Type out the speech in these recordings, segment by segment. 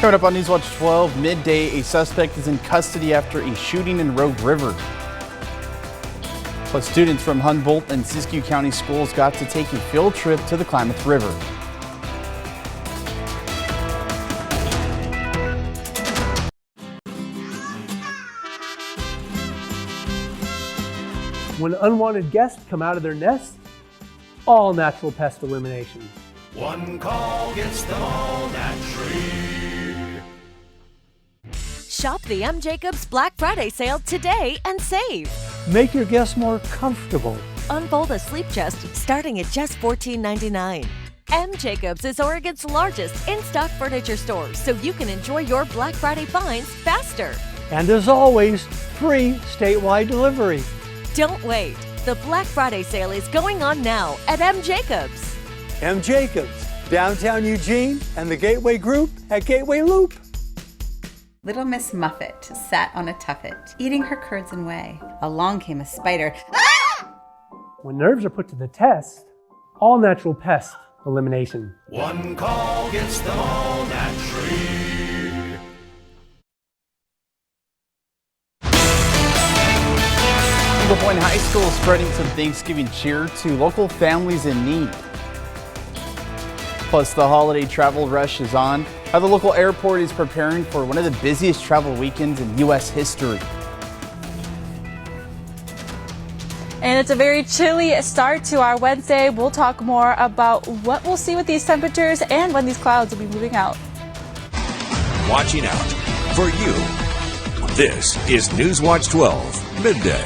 Coming up on NewsWatch 12, midday, a suspect is in custody after a shooting in Rogue River. Plus, students from Humboldt and Siskiyou County schools got to take a field trip to the Klamath River. When unwanted guests come out of their nest, all natural pest elimination. One call gets them all naturally. Shop the M. Jacobs Black Friday sale today and save. Make your guests more comfortable. Unfold a sleep chest starting at just $14.99. M. Jacobs is Oregon's largest in-stock furniture store, so you can enjoy your Black Friday finds faster. And as always, free statewide delivery. Don't wait. The Black Friday sale is going on now at M. Jacobs. M. Jacobs, downtown Eugene, and the Gateway Group at Gateway Loop. Little Miss Muffet sat on a tuffet, eating her curds and whey. Along came a spider. Ah! When nerves are put to the test, all natural pest elimination. One call gets them all naturally. Eagle Point High School is spreading some Thanksgiving cheer to local families in need. Plus, the holiday travel rush is on. How the local airport is preparing for one of the busiest travel weekends in U.S. history. And it's a very chilly start to our Wednesday. We'll talk more about what we'll see with these temperatures and when these clouds will be moving out. Watching out for you. This is NewsWatch 12 Midday.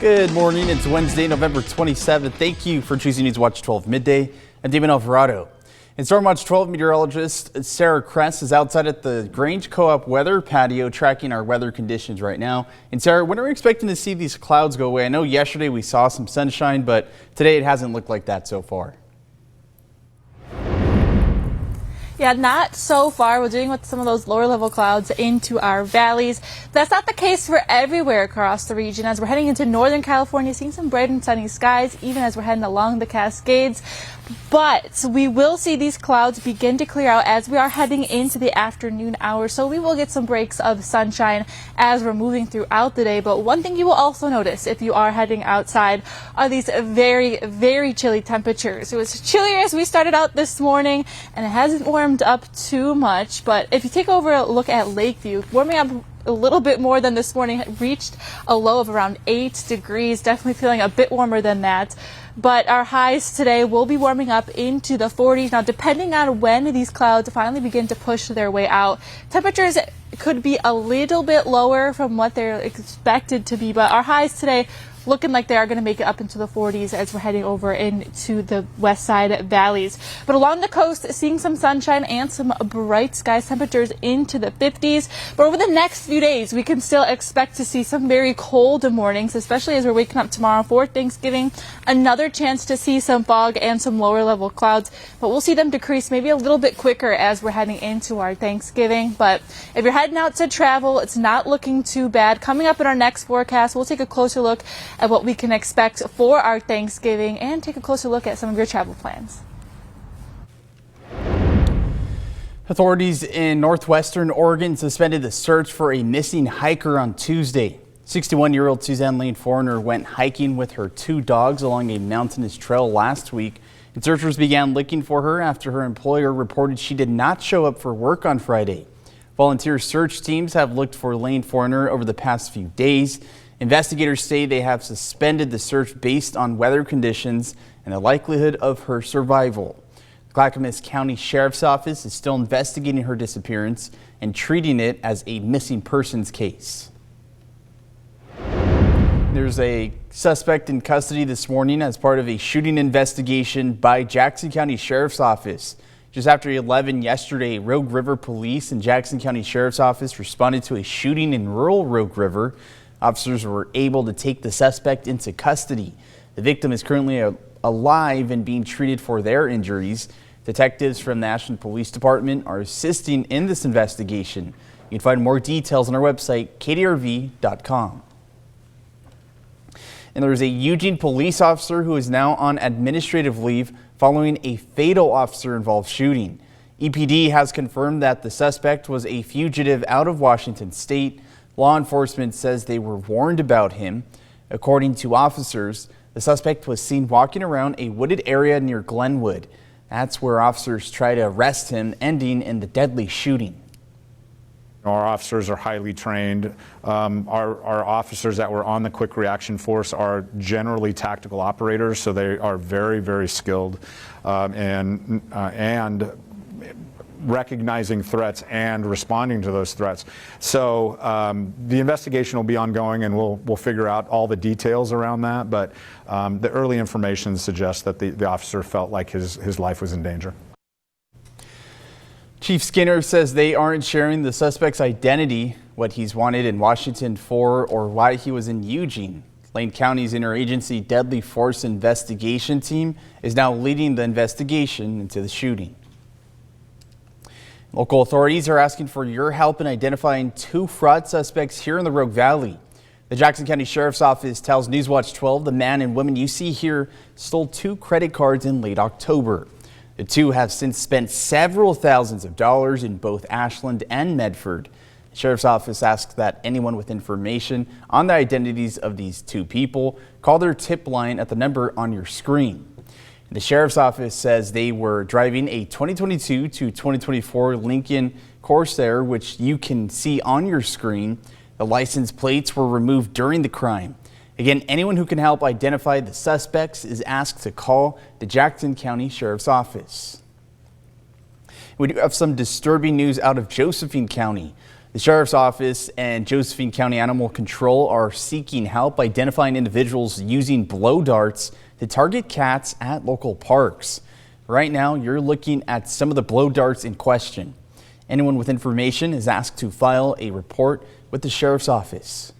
Good morning. It's Wednesday, November 27th. Thank you for choosing NewsWatch 12 Midday. I'm Damon Alvarado. And StormWatch 12 meteorologist Sarah Kress is outside at the Grange Co-op weather patio tracking our weather conditions right now. And Sarah, when are we expecting to see these clouds go away? I know yesterday we saw some sunshine, but today it hasn't looked like that so far. Yeah, not so far. We're dealing with some of those lower level clouds into our valleys. That's not the case for everywhere across the region. As we're heading into Northern California, seeing some bright and sunny skies, even as we're heading along the Cascades. But we will see these clouds begin to clear out as we are heading into the afternoon hours. So we will get some breaks of sunshine as we're moving throughout the day. But one thing you will also notice if you are heading outside are these very, very chilly temperatures. It was chillier as we started out this morning, and it hasn't warmed up too much. But if you take over a look at Lakeview, warming up a little bit more than this morning, reached a low of around 8 degrees, definitely feeling a bit warmer than that. But our highs today will be warming up into the 40s. Now, depending on when these clouds finally begin to push their way out, temperatures could be a little bit lower from what they're expected to be. But our highs today looking like they are going to make it up into the 40s as we're heading over into the west side valleys. But along the coast, seeing some sunshine and some bright skies, temperatures into the 50s. But over the next few days, we can still expect to see some very cold mornings, especially as we're waking up tomorrow for Thanksgiving. Another chance to see some fog and some lower level clouds, but we'll see them decrease maybe a little bit quicker as we're heading into our Thanksgiving. But if you're heading out to travel, it's not looking too bad. Coming up in our next forecast, we'll take a closer look at what we can expect for our Thanksgiving and take a closer look at some of your travel plans. Authorities in northwestern Oregon suspended the search for a missing hiker on Tuesday. 61-year-old Suzanne Lane Foreigner went hiking with her 2 dogs along a mountainous trail last week, and searchers began looking for her after her employer reported she did not show up for work on Friday. Volunteer search teams have looked for Lane Foreigner over the past few days. Investigators say they have suspended the search based on weather conditions and the likelihood of her survival. The Clackamas County Sheriff's Office is still investigating her disappearance and treating it as a missing persons case. There's a suspect in custody this morning as part of a shooting investigation by Jackson County Sheriff's Office. Just after 11 yesterday, Rogue River Police and Jackson County Sheriff's Office responded to a shooting in rural Rogue River. Officers were able to take the suspect into custody. The victim is currently alive and being treated for their injuries. Detectives from the Ashland Police Department are assisting in this investigation. You can find more details on our website, kdrv.com. And there is a Eugene police officer who is now on administrative leave following a fatal officer-involved shooting. EPD has confirmed that the suspect was a fugitive out of Washington state. Law enforcement says they were warned about him. According to officers, the suspect was seen walking around a wooded area near Glenwood. That's where officers tried to arrest him, ending in the deadly shooting. Our officers are highly trained. Our officers that were on the quick reaction force are generally tactical operators, so they are very, very skilled and recognizing threats and responding to those threats. So the investigation will be ongoing, and we'll figure out all the details around that. But the early information suggests that the officer felt like his life was in danger. Chief Skinner says they aren't sharing the suspect's identity, what he's wanted in Washington for, or why he was in Eugene. Lane County's interagency deadly force investigation team is now leading the investigation into the shooting. Local authorities are asking for your help in identifying 2 fraud suspects here in the Rogue Valley. The Jackson County Sheriff's Office tells NewsWatch 12 the man and woman you see here stole 2 credit cards in late October. The 2 have since spent several thousands of dollars in both Ashland and Medford. The Sheriff's Office asks that anyone with information on the identities of these 2 people call their tip line at the number on your screen. The Sheriff's Office says they were driving a 2022 to 2024 Lincoln Corsair, which you can see on your screen. The license plates were removed during the crime. Again, anyone who can help identify the suspects is asked to call the Jackson County Sheriff's Office. We do have some disturbing news out of Josephine County. The Sheriff's Office and Josephine County Animal Control are seeking help identifying individuals using blow darts to target cats at local parks. Right now, you're looking at some of the blow darts in question. Anyone with information is asked to file a report with the Sheriff's Office.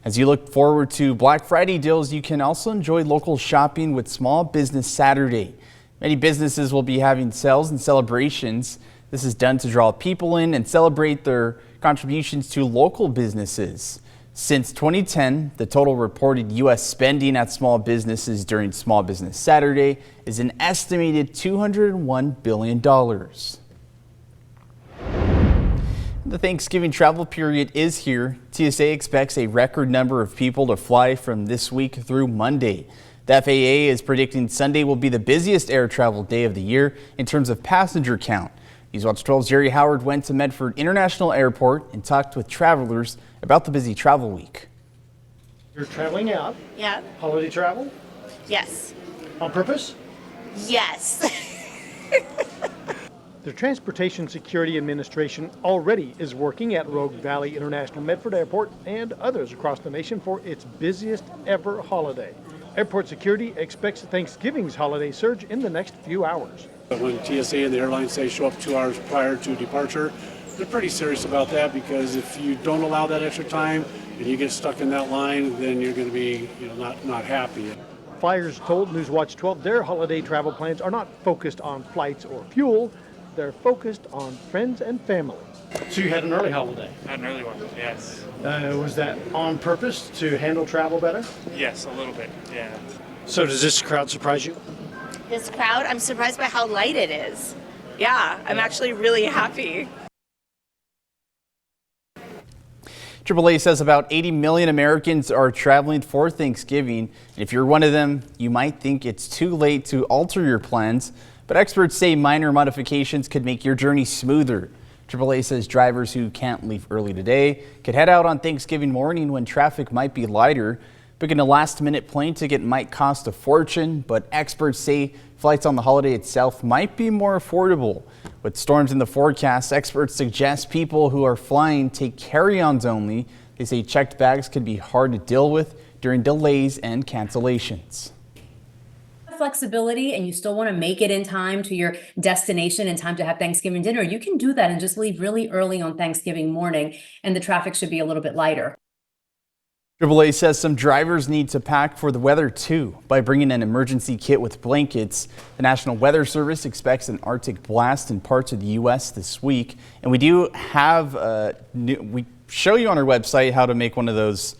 As you look forward to Black Friday deals, you can also enjoy local shopping with Small Business Saturday. Many businesses will be having sales and celebrations. This is done to draw people in and celebrate their contributions to local businesses. Since 2010, the total reported U.S. spending at small businesses during Small Business Saturday is an estimated $201 billion. The Thanksgiving travel period is here. TSA expects a record number of people to fly from this week through Monday. The FAA is predicting Sunday will be the busiest air travel day of the year in terms of passenger count. NewsWatch 12's Jerry Howard went to Medford International Airport and talked with travelers about the busy travel week. You're traveling out? Yeah. Holiday travel? Yes. On purpose? Yes. The Transportation Security Administration already is working at Rogue Valley International Medford Airport and others across the nation for its busiest ever holiday. Airport security expects Thanksgiving's holiday surge in the next few hours. When TSA and the airlines say show up 2 hours prior to departure, they're pretty serious about that, because if you don't allow that extra time and you get stuck in that line, then you're going to be not happy. Flyers told NewsWatch 12 their holiday travel plans are not focused on flights or fuel. They're focused on friends and family. So you had an early holiday? Had an early one, yes. Was that on purpose to handle travel better? Yes, a little bit, yeah. So does this crowd surprise you? This crowd, I'm surprised by how light it is. Yeah, I'm actually really happy. AAA says about 80 million Americans are traveling for Thanksgiving. And if you're one of them, you might think it's too late to alter your plans. But experts say minor modifications could make your journey smoother. AAA says drivers who can't leave early today could head out on Thanksgiving morning when traffic might be lighter. Booking a last-minute plane ticket might cost a fortune, but experts say flights on the holiday itself might be more affordable. With storms in the forecast, experts suggest people who are flying take carry-ons only. They say checked bags can be hard to deal with during delays and cancellations. Flexibility and you still want to make it in time to your destination in time to have Thanksgiving dinner, you can do that and just leave really early on Thanksgiving morning, and the traffic should be a little bit lighter. AAA says some drivers need to pack for the weather too by bringing an emergency kit with blankets. The National Weather Service expects an Arctic blast in parts of the U.S. this week, and we do have we show you on our website how to make one of those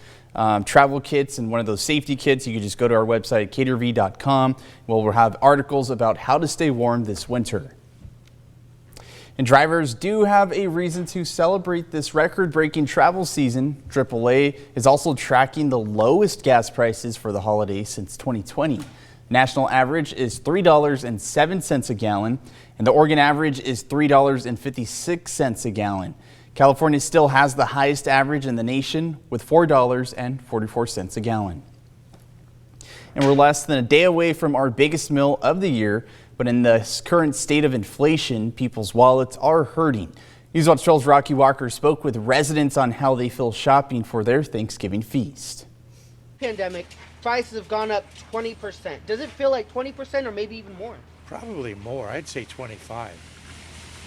travel kits and one of those safety kits. You can just go to our website, caterv.com. We'll have articles about how to stay warm this winter. And drivers do have a reason to celebrate this record-breaking travel season. AAA is also tracking the lowest gas prices for the holiday since 2020. National average is $3.07 a gallon, and the Oregon average is $3.56 a gallon. California still has the highest average in the nation with $4.44 a gallon. And we're less than a day away from our biggest meal of the year, but in the current state of inflation, people's wallets are hurting. NewsWatch 12's Rocky Walker spoke with residents on how they feel shopping for their Thanksgiving feast. Pandemic, prices have gone up 20%. Does it feel like 20% or maybe even more? Probably more. I'd say 25.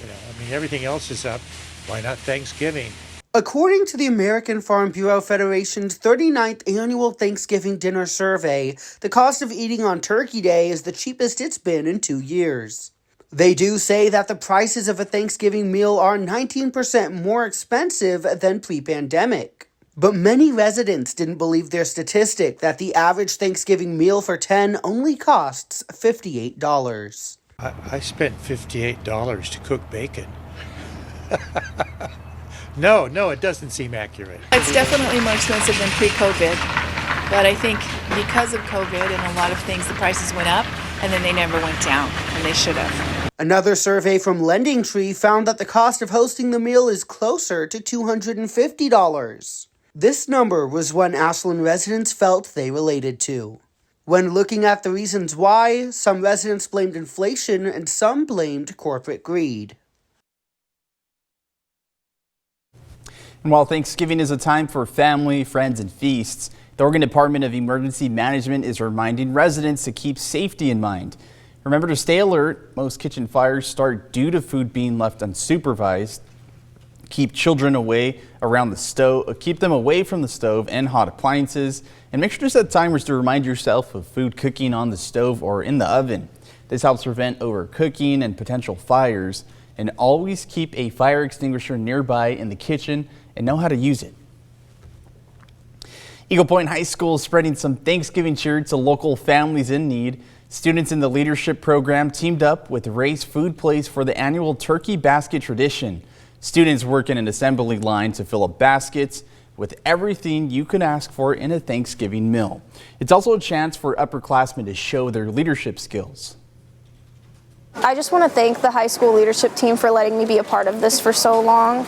I mean, everything else is up. Why not Thanksgiving? According to the American Farm Bureau Federation's 39th annual Thanksgiving dinner survey, the cost of eating on Turkey Day is the cheapest it's been in 2 years. They do say that the prices of a Thanksgiving meal are 19% more expensive than pre-pandemic. But many residents didn't believe their statistic that the average Thanksgiving meal for 10 only costs $58. I spent $58 to cook bacon. No, it doesn't seem accurate. It's definitely more expensive than pre-COVID, but I think because of COVID and a lot of things, the prices went up and then they never went down, and they should have. Another survey from Lending Tree found that the cost of hosting the meal is closer to $250. This number was one Ashland residents felt they related to. When looking at the reasons why, some residents blamed inflation and some blamed corporate greed. And while Thanksgiving is a time for family, friends, and feasts, the Oregon Department of Emergency Management is reminding residents to keep safety in mind. Remember to stay alert. Most kitchen fires start due to food being left unsupervised. Keep children away around the stove. Keep them away from the stove and hot appliances. And make sure to set timers to remind yourself of food cooking on the stove or in the oven. This helps prevent overcooking and potential fires. And always keep a fire extinguisher nearby in the kitchen and know how to use it. Eagle Point High School is spreading some Thanksgiving cheer to local families in need. Students in the leadership program teamed up with Ray's Food Place for the annual turkey basket tradition. Students work in an assembly line to fill up baskets with everything you could ask for in a Thanksgiving meal. It's also a chance for upperclassmen to show their leadership skills. I just want to thank the high school leadership team for letting me be a part of this for so long.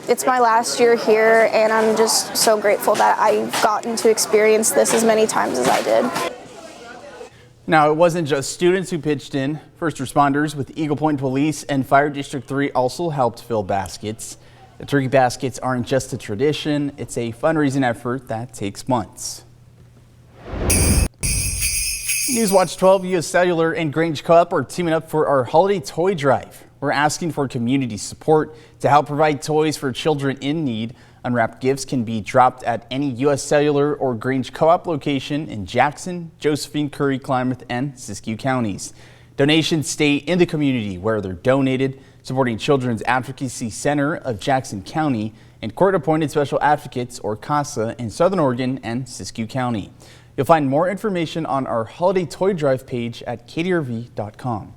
It's my last year here, and I'm just so grateful that I've gotten to experience this as many times as I did. Now, it wasn't just students who pitched in. First responders with Eagle Point Police and Fire District 3 also helped fill baskets. The turkey baskets aren't just a tradition, it's a fundraising effort that takes months. NewsWatch 12, U.S. Cellular and Grange Co-op are teaming up for our holiday toy drive. We're asking for community support to help provide toys for children in need. Unwrapped gifts can be dropped at any U.S. Cellular or Grange Co-op location in Jackson, Josephine, Curry, Klamath, and Siskiyou counties. Donations stay in the community where they're donated, supporting Children's Advocacy Center of Jackson County and court-appointed special advocates, or CASA, in Southern Oregon and Siskiyou County. You'll find more information on our holiday toy drive page at ktrv.com.